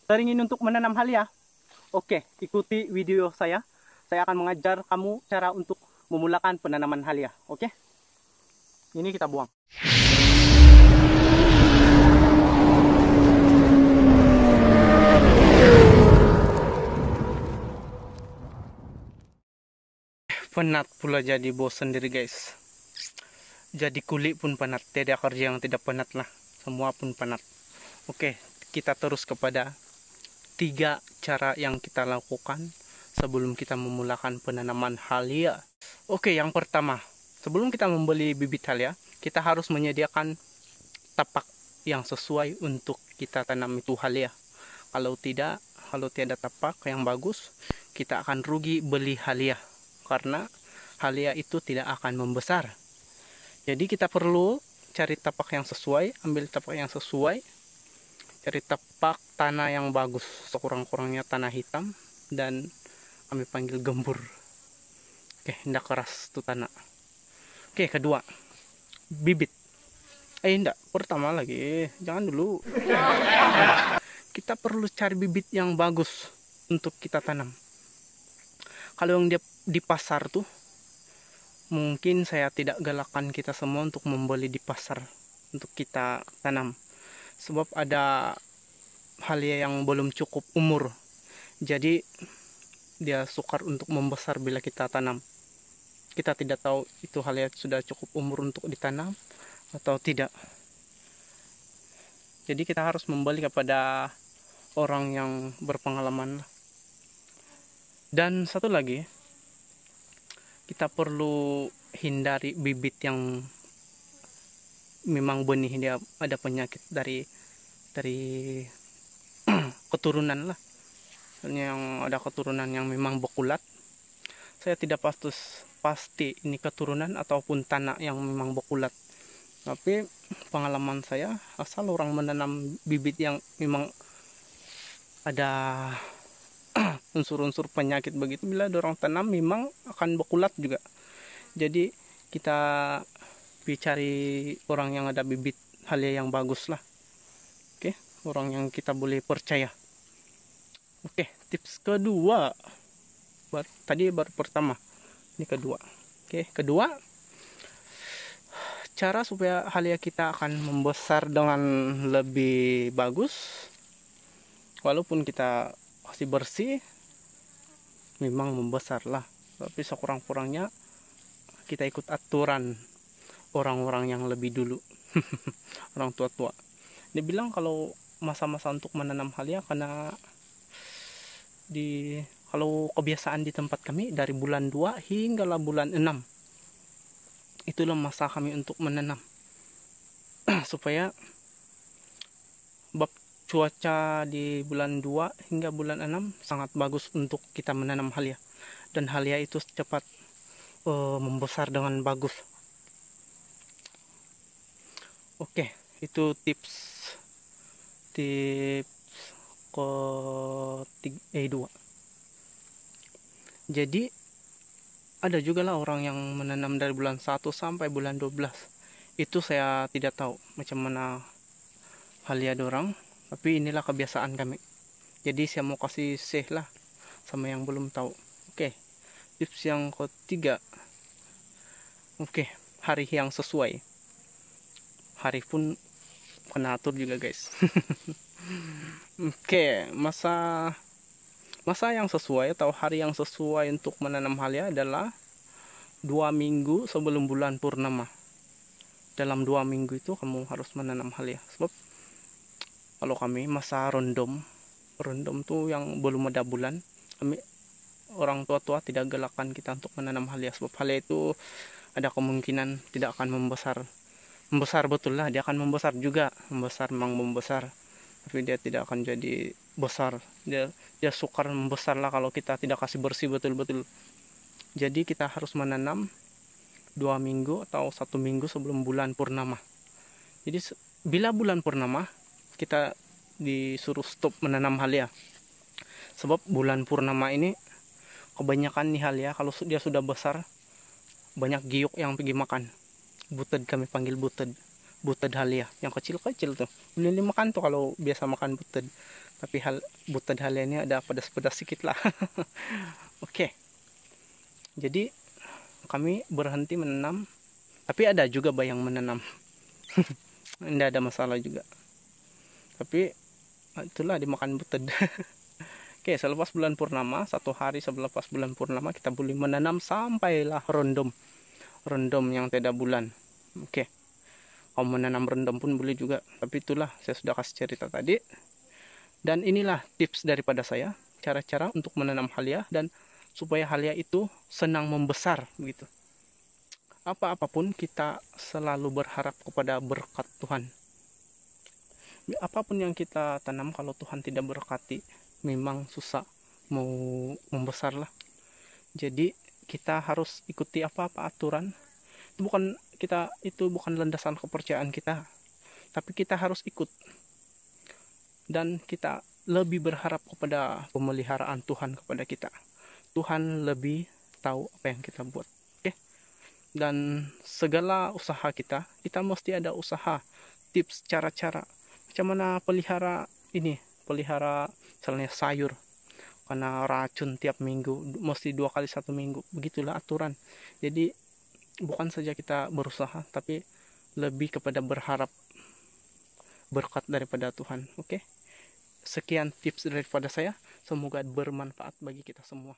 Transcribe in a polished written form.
teringin untuk menanam halia, oke, ikuti video saya. Saya akan mengajar kamu cara untuk memulakan penanaman halia. Oke, ini kita buang. Penat pula jadi bos sendiri guys. Jadi kulit pun penat. Tidak kerja yang tidak penat lah. Semua pun penat. Oke, kita terus kepada 3 cara yang kita lakukan sebelum kita memulakan penanaman halia. Oke, yang pertama, sebelum kita membeli bibit halia, kita harus menyediakan tapak yang sesuai untuk kita tanam itu halia. Kalau tiada tapak yang bagus, kita akan rugi beli halia, karena halia itu tidak akan membesar. Jadi kita perlu cari tapak yang sesuai, ambil tapak yang sesuai, cari tapak tanah yang bagus, sekurang-kurangnya tanah hitam, dan kami panggil gembur. Oke, tidak keras itu tanah. Oke, kedua, bibit. Tidak, pertama lagi, jangan dulu. Kita perlu cari bibit yang bagus untuk kita tanam. Kalau yang di pasar tuh, mungkin saya tidak galakkan kita semua untuk membeli di pasar untuk kita tanam. Sebab ada halia yang belum cukup umur. Jadi dia sukar untuk membesar bila kita tanam. Kita tidak tahu itu halia sudah cukup umur untuk ditanam atau tidak. Jadi kita harus membeli kepada orang yang berpengalaman. Dan satu lagi, kita perlu hindari bibit yang memang benih dia ada penyakit dari keturunan lah. Yang ada keturunan yang memang bekulat. Saya tidak pasti ini keturunan ataupun tanah yang memang bekulat. Tapi pengalaman saya, asal orang menanam bibit yang memang ada unsur-unsur penyakit begitu, bila orang tanam memang akan bekulat juga. Jadi kita cari orang yang ada bibit halia yang bagus lah. Oke, orang yang kita boleh percaya. Oke, tips kedua. Tadi baru pertama, ini kedua. Oke, kedua, cara supaya halia kita akan membesar dengan lebih bagus. Walaupun kita kasih bersih, memang membesar lah. Tapi sekurang-kurangnya kita ikut aturan orang-orang yang lebih dulu. Orang tua-tua. Dia bilang kalau masa-masa untuk menanam halia, karena kalau kebiasaan di tempat kami dari bulan 2 hingga bulan 6, itulah masa kami untuk menanam. Supaya cuaca di bulan 2 hingga bulan 6 sangat bagus untuk kita menanam halia. Dan halia itu cepat membesar dengan bagus. Oke, itu tips ke-2. Jadi ada juga lah orang yang menanam dari bulan 1 sampai bulan 12. Itu saya tidak tahu macam mana halia dorang, tapi inilah kebiasaan kami. Jadi saya mau kasih share lah sama yang belum tahu. Oke, tips yang ketiga. Oke, hari yang sesuai. Hari pun kena atur juga guys. Oke, masa yang sesuai atau hari yang sesuai untuk menanam halia adalah 2 minggu sebelum bulan purnama. Dalam 2 minggu itu kamu harus menanam halia. Sebab kalau kami masa rondom tuh yang belum ada bulan, kami orang tua-tua tidak galakkan kita untuk menanam halia. Sebab halia itu ada kemungkinan tidak akan membesar betul lah, dia akan membesar juga, memang membesar, tapi dia tidak akan jadi besar. Dia sukar membesar lah kalau kita tidak kasih bersih betul-betul. Jadi kita harus menanam 2 minggu atau 1 minggu sebelum bulan purnama. Jadi bila bulan purnama, kita disuruh stop menanam halia. Sebab bulan purnama ini kebanyakan nih halia kalau dia sudah besar, banyak giok yang pergi makan. Buted, kami panggil buted halia yang kecil-kecil tuh, boleh makan tuh kalau biasa makan buted. Tapi butad halia ini ada pedas-pedas sedikit lah. Oke, jadi kami berhenti menanam, tapi ada juga bayang menanam. Tidak ada masalah juga, tapi itulah dimakan butad. Oke, selepas bulan purnama, 1 hari selepas bulan purnama kita boleh menanam sampailah rondom yang tidak bulan. Oke, kalau menanam rondom pun boleh juga, tapi itulah saya sudah kasih cerita tadi. Dan inilah tips daripada saya, cara-cara untuk menanam halia dan supaya halia itu senang membesar begitu. Apapun kita selalu berharap kepada berkat Tuhan. Apapun yang kita tanam, kalau Tuhan tidak berkati, memang susah mau membesar lah. Jadi kita harus ikuti apa-apa aturan. Itu bukan landasan kepercayaan kita, tapi kita harus ikut. Dan kita lebih berharap kepada pemeliharaan Tuhan kepada kita. Tuhan lebih tahu apa yang kita buat. Oke. Dan segala usaha kita mesti ada usaha, tips, cara-cara. Macam mana pelihara misalnya sayur, karena racun tiap minggu, mesti 2 kali 1 minggu, begitulah aturan. Jadi bukan saja kita berusaha, tapi lebih kepada berharap berkat daripada Tuhan. Oke, sekian tips daripada saya, semoga bermanfaat bagi kita semua.